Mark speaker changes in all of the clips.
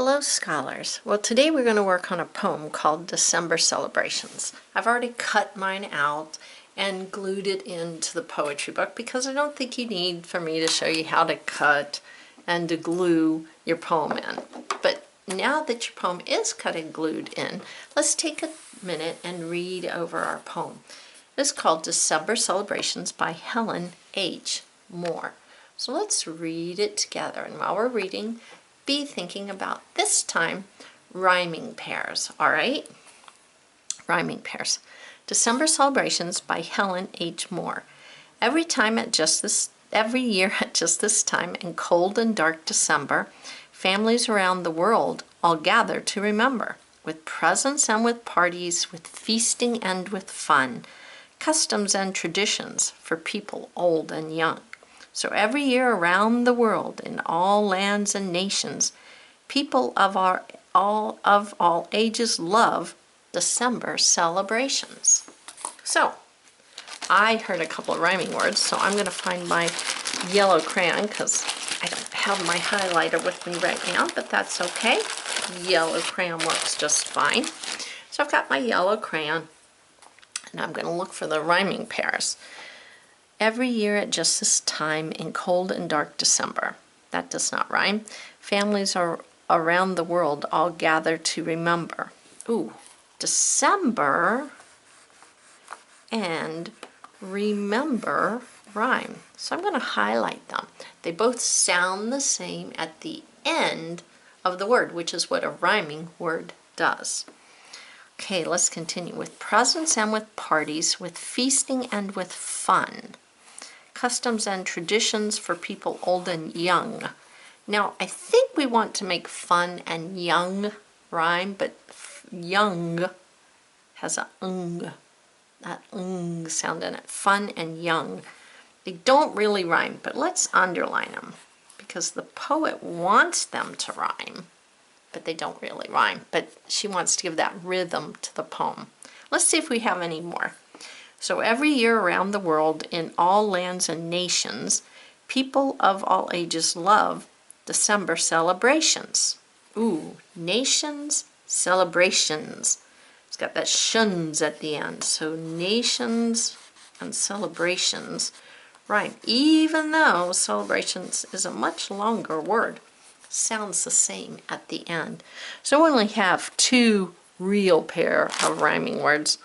Speaker 1: Hello scholars. Well, today we're going to work on a poem called December Celebrations. I've already cut mine out and glued it into the poetry book because I don't think you need for me to show you how to cut and to glue your poem in. But now that your poem is cut and glued in, let's take a minute and read over our poem. It's called December Celebrations by Helen H. Moore. So let's read it together, and while we're reading, be thinking about this time rhyming pairs, all right? Rhyming pairs. December Celebrations by Helen H. Moore. Every year at just this time in cold and dark December, families around the world all gather to remember, with presents and with parties, with feasting and with fun, customs and traditions for people old and young. So every year around the world, in all lands and nations, people of all ages love December celebrations. So I heard a couple of rhyming words, so I'm going to find my yellow crayon because I don't have my highlighter with me right now, but that's okay. Yellow crayon works just fine. So I've got my yellow crayon, and I'm going to look for the rhyming pairs. Every year at just this time in cold and dark December. That does not rhyme. Families are around the world all gather to remember. Ooh, December and remember rhyme. So I'm going to highlight them. They both sound the same at the end of the word, which is what a rhyming word does. Okay, let's continue. With presents and with parties, with feasting and with fun. Customs and traditions for people old and young. Now, I think we want to make fun and young rhyme, but young has a that sound in it. Fun and young. They don't really rhyme, but let's underline them because the poet wants them to rhyme, but they don't really rhyme. But she wants to give that rhythm to the poem. Let's see if we have any more. So every year around the world, in all lands and nations, people of all ages love December celebrations. Ooh, nations, celebrations. It's got that shuns at the end. So nations and celebrations rhyme, even though celebrations is a much longer word. Sounds the same at the end. So we only have two real pair of rhyming words.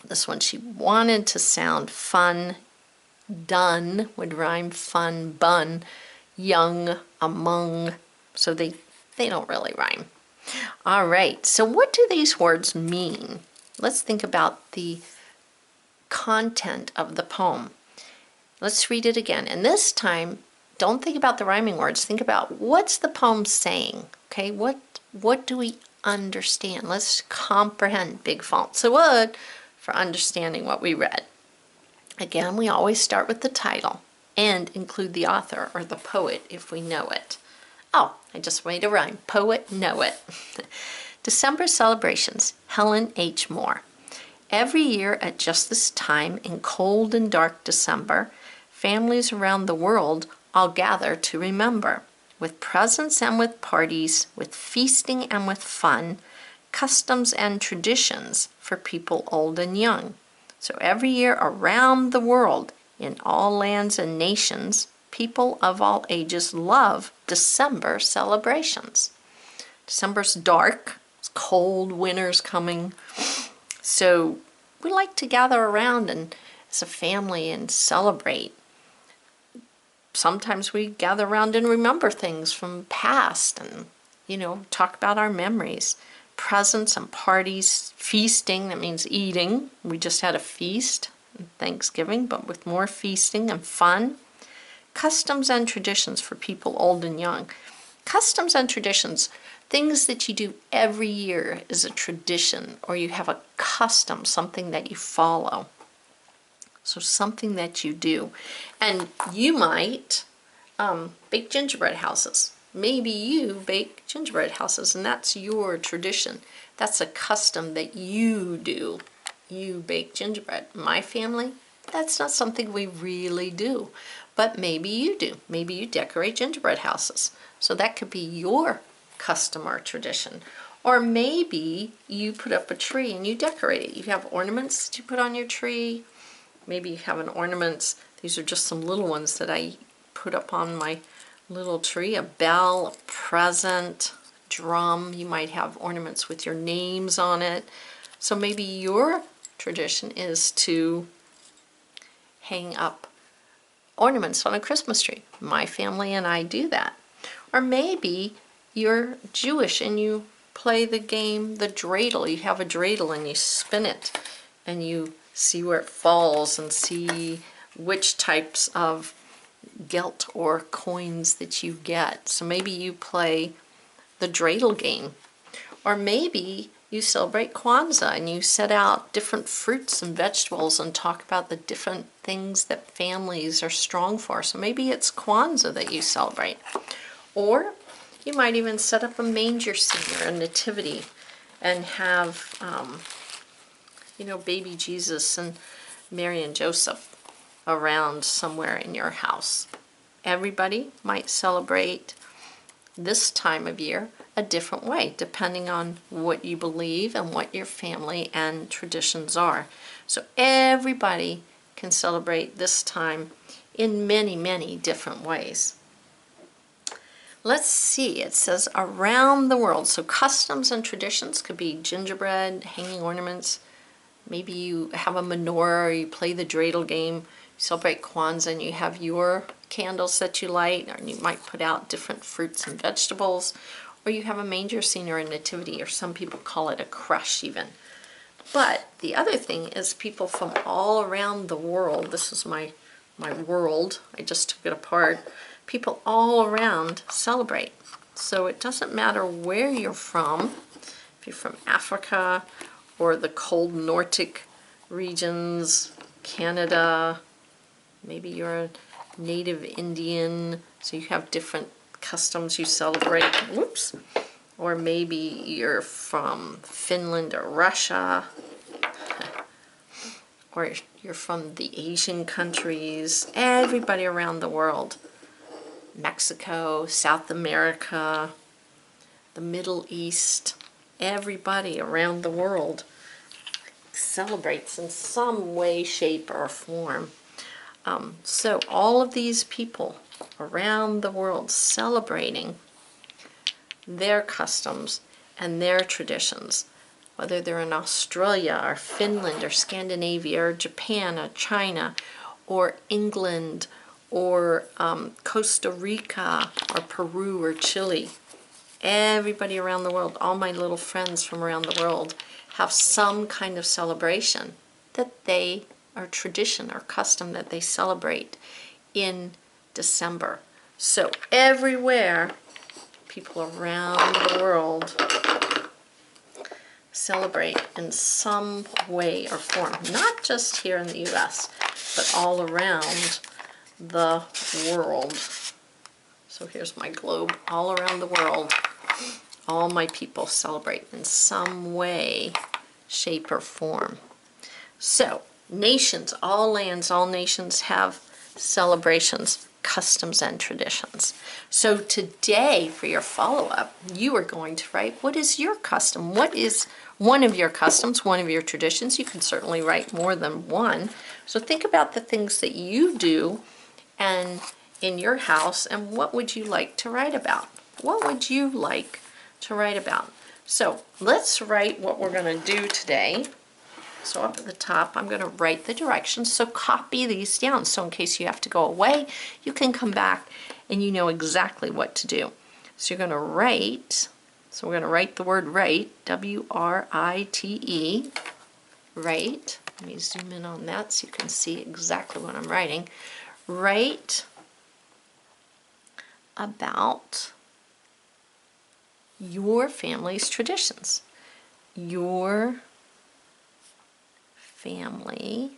Speaker 1: This one, she wanted to sound fun, done would rhyme, fun, bun, young, among, so they don't really rhyme. All right, so what do these words mean? Let's think about the content of the poem. Let's read it again, and this time, don't think about the rhyming words, think about what's the poem saying, okay? What do we understand? Let's comprehend, big font. So what? For understanding what we read. Again, we always start with the title and include the author or the poet if we know it. Oh, I just made a rhyme. Poet, know it. December Celebrations, Helen H. Moore. Every year at just this time in cold and dark December, families around the world all gather to remember, with presents and with parties, with feasting and with fun, customs and traditions for people old and young. So every year around the world, in all lands and nations, people of all ages love December celebrations. December's dark, it's cold, winter's coming. So we like to gather around and as a family and celebrate. Sometimes we gather around and remember things from past and, talk about our memories. Presents and parties, feasting, that means eating. We just had a feast, Thanksgiving, but with more feasting and fun. Customs and traditions for people old and young. Customs and traditions, things that you do every year is a tradition, or you have a custom, something that you follow. So something that you do. And you might bake gingerbread houses. Maybe you bake gingerbread houses and that's your tradition. That's a custom that you do. You bake gingerbread. My family, that's not something we really do. But maybe you do. Maybe you decorate gingerbread houses. So that could be your custom or tradition. Or maybe you put up a tree and you decorate it. You have ornaments that you put on your tree. Maybe you have an ornaments. These are just some little ones that I put up on my little tree. A bell, a present, drum. You might have ornaments with your names on it. So maybe your tradition is to hang up ornaments on a Christmas tree. My family and I do that. Or maybe you're Jewish and you play the game, the dreidel. You have a dreidel and you spin it and you see where it falls and see which types of gelt or coins that you get. So maybe you play the dreidel game. Or maybe you celebrate Kwanzaa and you set out different fruits and vegetables and talk about the different things that families are strong for. So maybe it's Kwanzaa that you celebrate. Or you might even set up a manger scene or a nativity and have, baby Jesus and Mary and Joseph around somewhere in your house. Everybody might celebrate this time of year a different way, depending on what you believe and what your family and traditions are. So everybody can celebrate this time in many, many different ways. Let's see, it says around the world. So customs and traditions could be gingerbread, hanging ornaments. Maybe you have a menorah or you play the dreidel game. You celebrate Kwanzaa and you have your candles that you light, or you might put out different fruits and vegetables. Or you have a manger scene or a nativity, or some people call it a crush even. But the other thing is people from all around the world, this is my world, I just took it apart, people all around celebrate. So it doesn't matter where you're from, if you're from Africa or the cold Nordic regions, Canada, maybe you're a native Indian, so you have different customs you celebrate. Whoops. Or maybe you're from Finland or Russia, or you're from the Asian countries, everybody around the world. Mexico, South America, the Middle East, everybody around the world celebrates in some way, shape, or form. So all of these people around the world celebrating their customs and their traditions, whether they're in Australia or Finland or Scandinavia or Japan or China or England or Costa Rica or Peru or Chile. Everybody around the world, all my little friends from around the world, have some kind of celebration that they, or tradition or custom that they celebrate in December. So everywhere, people around the world celebrate in some way or form, not just here in the US, but all around the world. So here's my globe. All around the world, all my people celebrate in some way, shape, or form. So nations, all lands, all nations have celebrations, customs, and traditions. So today, for your follow-up, you are going to write, what is your custom? What is one of your customs, one of your traditions? You can certainly write more than one. So think about the things that you do and in your house, and what would you like to write about? What would you like to write about? So let's write what we're going to do today. So up at the top, I'm going to write the directions. So copy these down. So in case you have to go away, you can come back and you know exactly what to do. So you're going to write, so we're going to write the word write, W-R-I-T-E, write. Let me zoom in on that so you can see exactly what I'm writing. Write about your family's traditions. Your family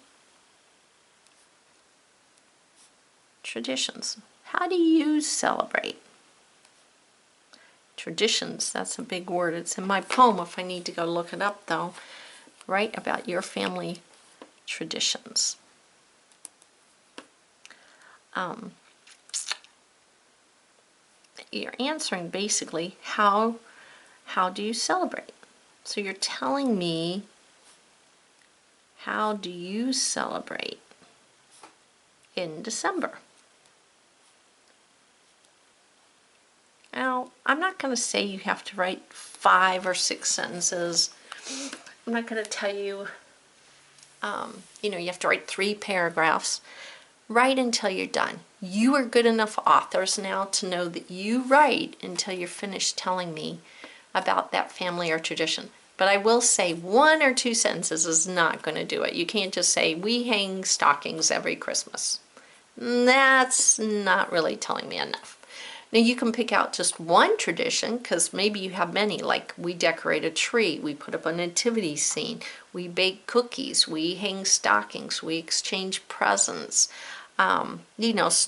Speaker 1: traditions. How do you celebrate? Traditions, that's a big word. It's in my poem if I need to go look it up though. Write about your family traditions. you're answering basically how do you celebrate? So you're telling me, how do you celebrate in December? Now, I'm not going to say you have to write 5 or 6 sentences. I'm not going to tell you, you have to write 3 paragraphs. Write until you're done. You are good enough authors now to know that you write until you're finished telling me about that family or tradition. But I will say 1 or 2 sentences is not going to do it. You can't just say, we hang stockings every Christmas. That's not really telling me enough. Now you can pick out just one tradition, because maybe you have many, like we decorate a tree, we put up a nativity scene, we bake cookies, we hang stockings, we exchange presents. So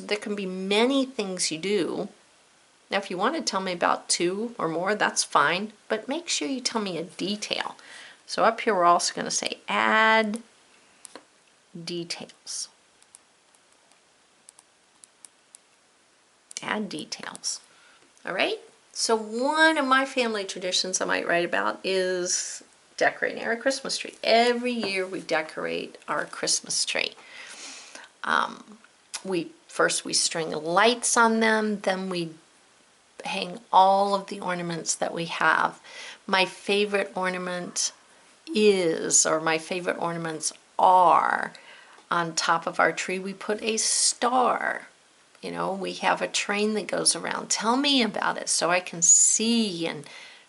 Speaker 1: there can be many things you do. Now if you want to tell me about 2 or more, that's fine, but make sure you tell me a detail. So up here we're also going to say add details. Add details. All right? So one of my family traditions I might write about is decorating our Christmas tree. Every year we decorate our Christmas tree. First we string lights on them, then we hang all of the ornaments that we have. My favorite ornament is, or my favorite ornaments are, on top of our tree we put a star. We have a train that goes around. Tell me about it so I can see and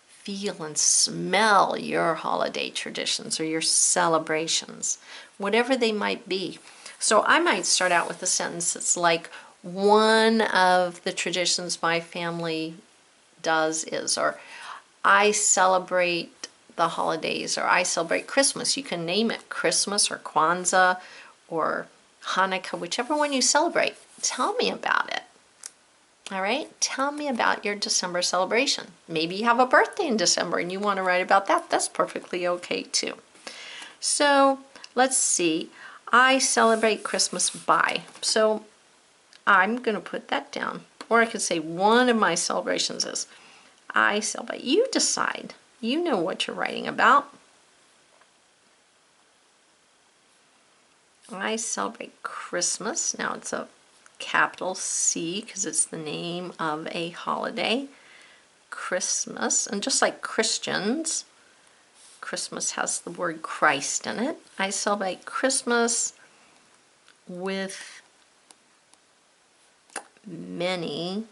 Speaker 1: feel and smell your holiday traditions or your celebrations, whatever they might be. So I might start out with a sentence that's like, one of the traditions my family does is, or I celebrate the holidays, or I celebrate Christmas. You can name it Christmas or Kwanzaa or Hanukkah, whichever one you celebrate. Tell me about it. All right? Tell me about your December celebration. Maybe you have a birthday in December and you want to write about that. That's perfectly okay too. So let's see. I celebrate Christmas by. So I'm going to put that down. Or I could say one of my celebrations is I celebrate. You decide. You know what you're writing about. I celebrate Christmas. Now it's a capital C because it's the name of a holiday. Christmas. And just like Christians, Christmas has the word Christ in it. I celebrate Christmas with many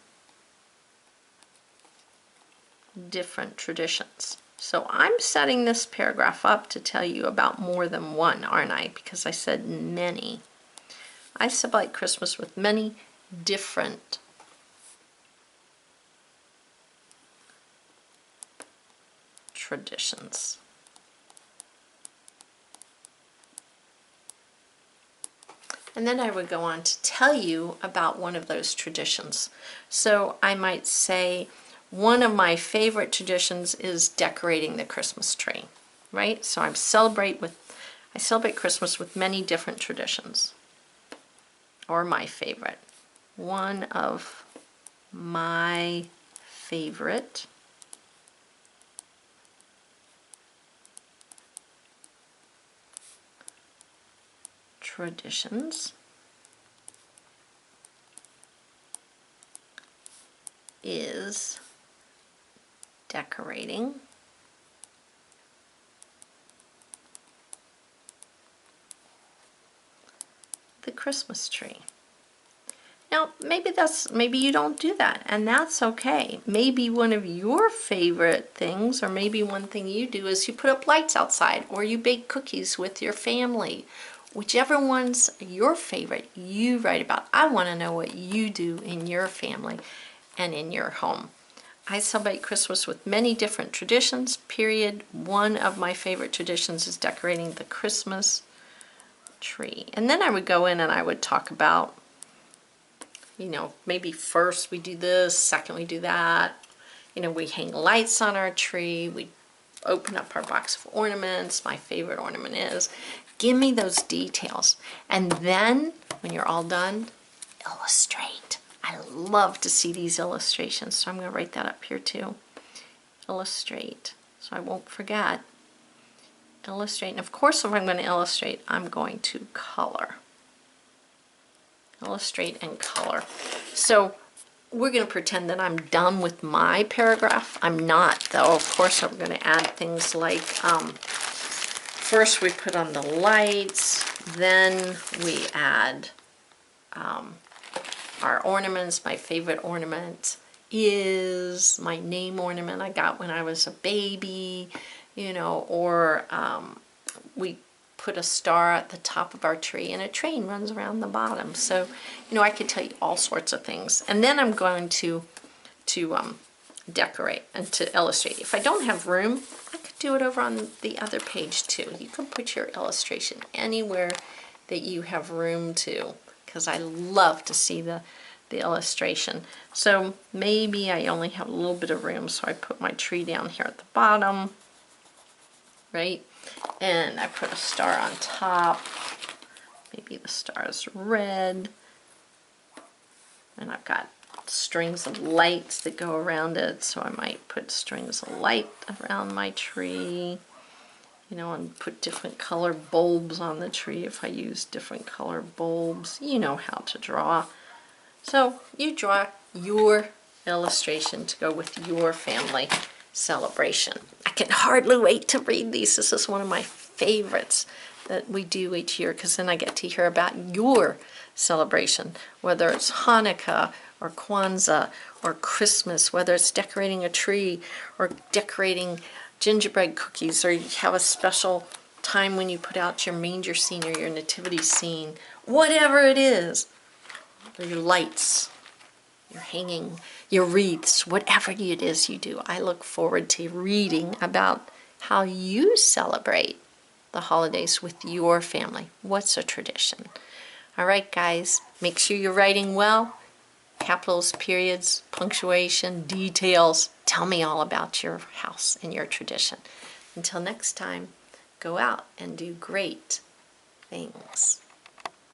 Speaker 1: different traditions. So I'm setting this paragraph up to tell you about more than one, aren't I? Because I said many. I celebrate Christmas with many different traditions. And then I would go on to tell you about one of those traditions. So I might say, one of my favorite traditions is decorating the Christmas tree, right? So I celebrate Christmas with many different traditions. Or my favorite. One of my favorite traditions is decorating the Christmas tree. Now, maybe you don't do that, and that's okay. Maybe one of your favorite things, or maybe one thing you do, is you put up lights outside, or you bake cookies with your family. Whichever one's your favorite, you write about. I want to know what you do in your family and in your home. I celebrate Christmas with many different traditions, period. One of my favorite traditions is decorating the Christmas tree. And then I would go in and I would talk about, maybe first we do this, second we do that. We hang lights on our tree, we open up our box of ornaments. My favorite ornament is. Give me those details. And then, when you're all done, illustrate. I I love to see these illustrations, so I'm going to write that up here too. Illustrate, so I won't forget. Illustrate, and of course if I'm going to illustrate, I'm going to color. Illustrate and color. So we're going to pretend that I'm done with my paragraph. I'm not, though. Of course I'm going to add things like, first we put on the lights, then we add our ornaments. My favorite ornament is my name ornament I got when I was a baby, you know, or we put a star at the top of our tree and a train runs around the bottom. So, you know, I could tell you all sorts of things. And then I'm going to decorate and to illustrate. If I don't have room, I could do it over on the other page too. You can put your illustration anywhere that you have room to, because I love to see the illustration. So maybe I only have a little bit of room, so I put my tree down here at the bottom, right? And I put a star on top. Maybe the star is red. And I've got strings of lights that go around it, so I might put strings of light around my tree, you know, and put different color bulbs on the tree if I use different color bulbs. You know how to draw. So you draw your illustration to go with your family celebration. I can hardly wait to read these. This is one of my favorites that we do each year, because then I get to hear about your celebration, whether it's Hanukkah or Kwanzaa or Christmas, whether it's decorating a tree or decorating gingerbread cookies, or you have a special time when you put out your manger scene or your nativity scene, whatever it is, or your lights, your hanging, your wreaths, whatever it is you do. I look forward to reading about how you celebrate the holidays with your family. What's a tradition? All right, guys, make sure you're writing well. Capitals, periods, punctuation, details. Tell me all about your house and your tradition. Until next time, go out and do great things.